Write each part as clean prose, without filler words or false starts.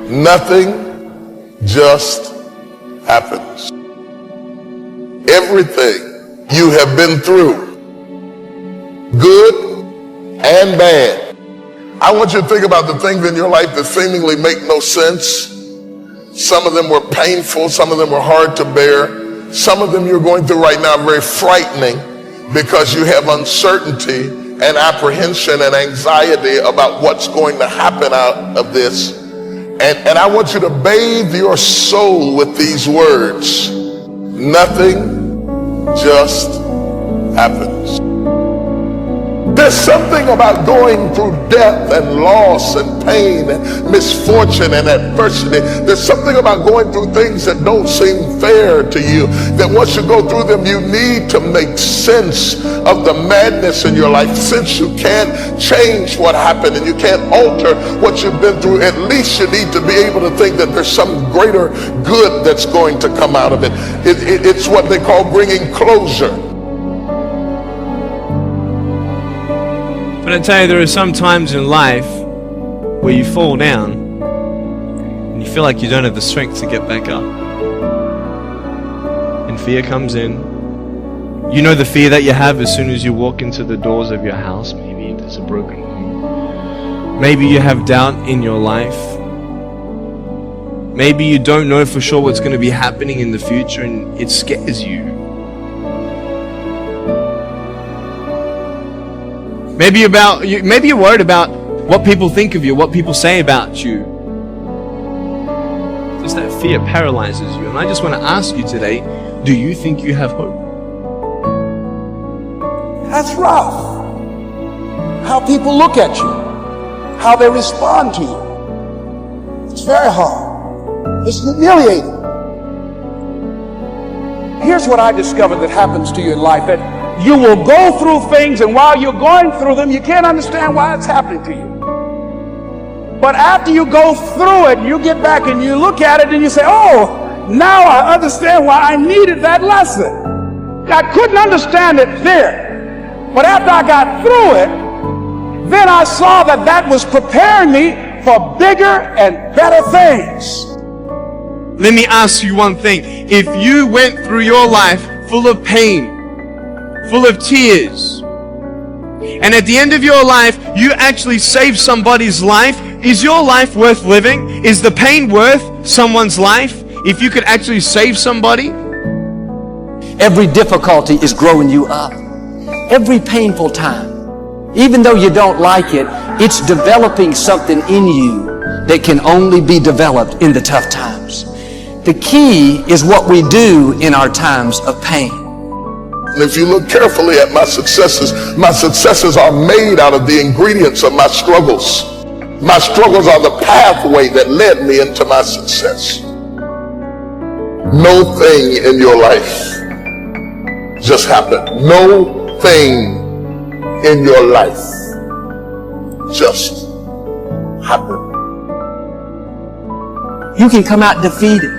Nothing just happens. Everything you have been through, good and bad. I want you to think about the things in your life that seemingly make no sense. Some of them were painful, some of them were hard to bear. Some of them you're going through right now are very frightening because you have uncertainty and apprehension and anxiety about what's going to happen out of this. And I want you to bathe your soul with these words. Nothing just happens. There's something about going through death and loss and pain and misfortune and adversity. There's something about going through things that don't seem fair to you, that once you go through them, you need to make sense of the madness in your life. Since you can't change what happened and you can't alter what you've been through, at least you need to be able to think that there's some greater good that's going to come out of it. It's what they call bringing closure. But I tell you, there are some times in life where you fall down and you feel like you don't have the strength to get back up. And fear comes in. You know the fear that you have as soon as you walk into the doors of your house. Maybe there's a broken home. Maybe you have doubt in your life. Maybe you don't know for sure what's going to be happening in the future and it scares you. Maybe you're worried about what people think of you, what people say about you. Just that fear paralyzes you. And I just want to ask you today, do you think you have hope? That's rough. How people look at you, how they respond to you. It's very hard. It's humiliating. Here's what I discovered that happens to you in life, that you will go through things, and while you're going through them, you can't understand why it's happening to you. But after you go through it, you get back and you look at it and you say, oh, now I understand why I needed that lesson. I couldn't understand it there. But after I got through it, then I saw that that was preparing me for bigger and better things. Let me ask you one thing. If you went through your life full of pain, full of tears, and at the end of your life, you actually saved somebody's life, is your life worth living? Is the pain worth someone's life if you could actually save somebody? Every difficulty is growing you up. Every painful time, even though you don't like it, it's developing something in you that can only be developed in the tough times. The key is what we do in our times of pain. And if you look carefully at my successes are made out of the ingredients of my struggles. My struggles are the pathway that led me into my success. No thing in your life just happened. No thing in your life just happened. You can come out defeated,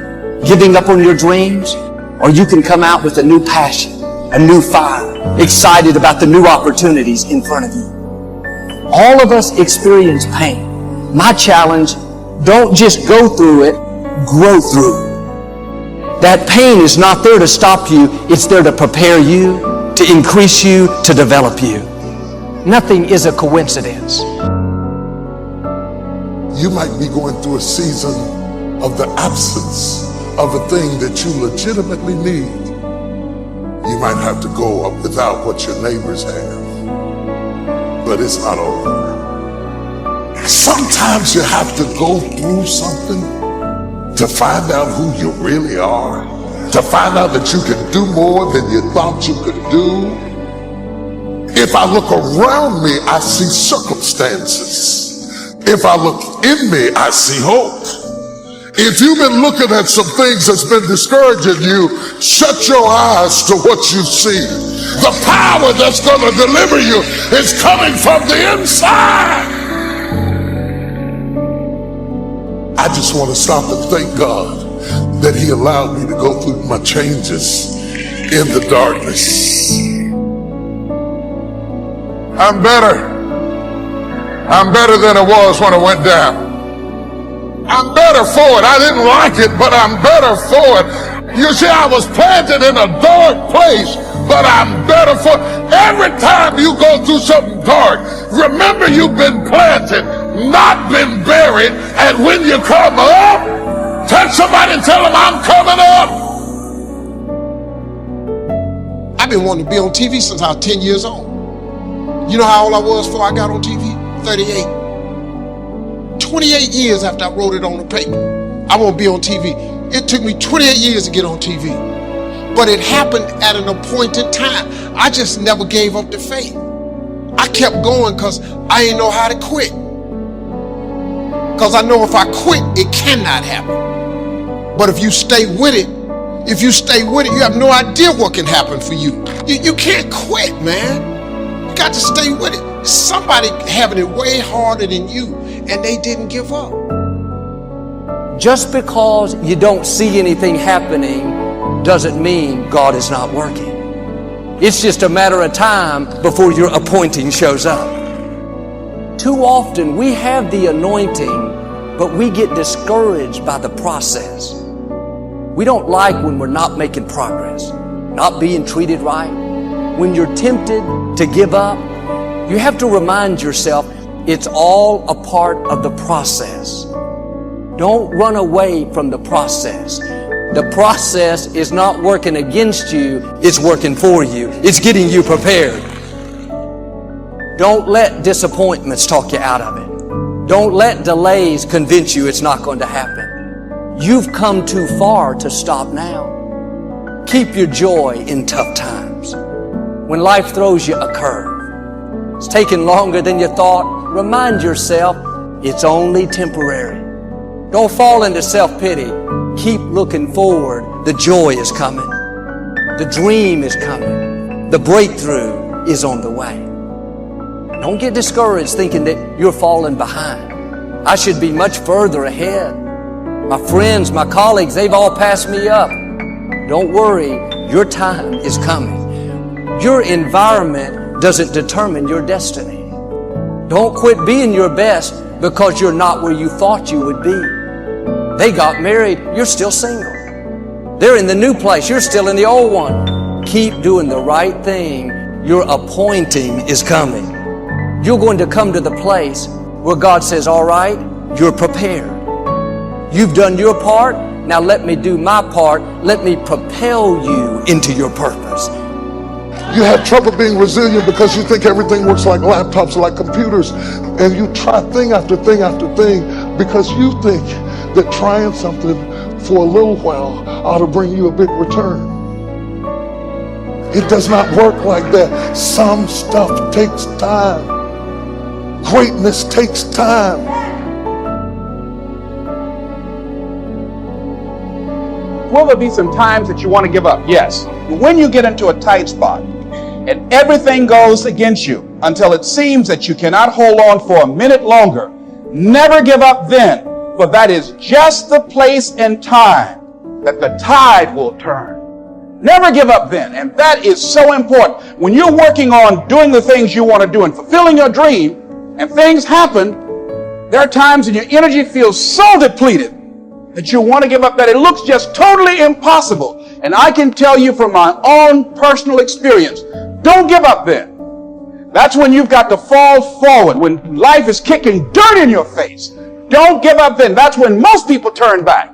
giving up on your dreams, or you can come out with a new passion, a new fire, excited about the new opportunities in front of you. All of us experience pain. My challenge, don't just go through it, grow through it. That pain is not there to stop you, it's there to prepare you, to increase you, to develop you. Nothing is a coincidence. You might be going through a season of the absence of a thing that you legitimately need. You might have to go up without what your neighbors have, but it's not over. Sometimes you have to go through something to find out who you really are, to find out that you can do more than you thought you could do. If I look around me, I see circumstances. If I look in me, I see hope. If you've been looking at some things that's been discouraging you, shut your eyes to what you see. The power that's going to deliver you is coming from the inside. I just want to stop and thank God that He allowed me to go through my changes in the darkness. I'm better. I'm better than I was when I went down. I'm better for it. I didn't like it, but I'm better for it. You see, I was planted in a dark place, but I'm better for it. Every time you go through something dark, remember you've been planted, not been buried. And when you come up, touch somebody and tell them, I'm coming up. I've been wanting to be on TV since I was 10 years old. You know how old I was before I got on TV? 38. 28 years after I wrote it on the paper, I want to be on TV. It took me 28 years to get on TV. But it happened at an appointed time. I just never gave up the faith. I kept going because I didn't know how to quit. Because I know if I quit, it cannot happen. But if you stay with it, you have no idea what can happen for you. You can't quit, man. You got to stay with it. Somebody having it way harder than you, and they didn't give up. Just because you don't see anything happening doesn't mean God is not working. It's just a matter of time before your appointing shows up. Too often we have the anointing, but we get discouraged by the process. We don't like when we're not making progress, not being treated right. When you're tempted to give up, you have to remind yourself it's all a part of the process. Don't run away from the process. The process is not working against you, it's working for you. It's getting you prepared. Don't let disappointments talk you out of it. Don't let delays convince you it's not going to happen. You've come too far to stop now. Keep your joy in tough times. When life throws you a curve, it's taking longer than you thought, remind yourself it's only temporary. Don't fall into self-pity. Keep looking forward. The joy is coming. The dream is coming. The breakthrough is on the way. Don't get discouraged thinking that you're falling behind. I should be much further ahead. My friends, my colleagues, they've all passed me up. Don't worry, your time is coming. Your environment doesn't determine your destiny. Don't quit being your best because you're not where you thought you would be. They got married, you're still single. They're in the new place, you're still in the old one. Keep doing the right thing. Your appointing is coming. You're going to come to the place where God says, all right, you're prepared. You've done your part, now let me do my part. Let me propel you into your purpose. You have trouble being resilient because you think everything works like laptops, like computers, and you try thing after thing after thing because you think that trying something for a little while ought to bring you a big return. It does not work like that. Some stuff takes time. Greatness takes time. Will there be some times that you want to give up? Yes. When you get into a tight spot and everything goes against you until it seems that you cannot hold on for a minute longer, never give up then, for that is just the place and time that the tide will turn. Never give up then, and that is so important. When you're working on doing the things you want to do and fulfilling your dream, and things happen, there are times when your energy feels so depleted that you want to give up, that it looks just totally impossible. And I can tell you from my own personal experience, don't give up then. That's when you've got to fall forward, when life is kicking dirt in your face. Don't give up then. That's when most people turn back.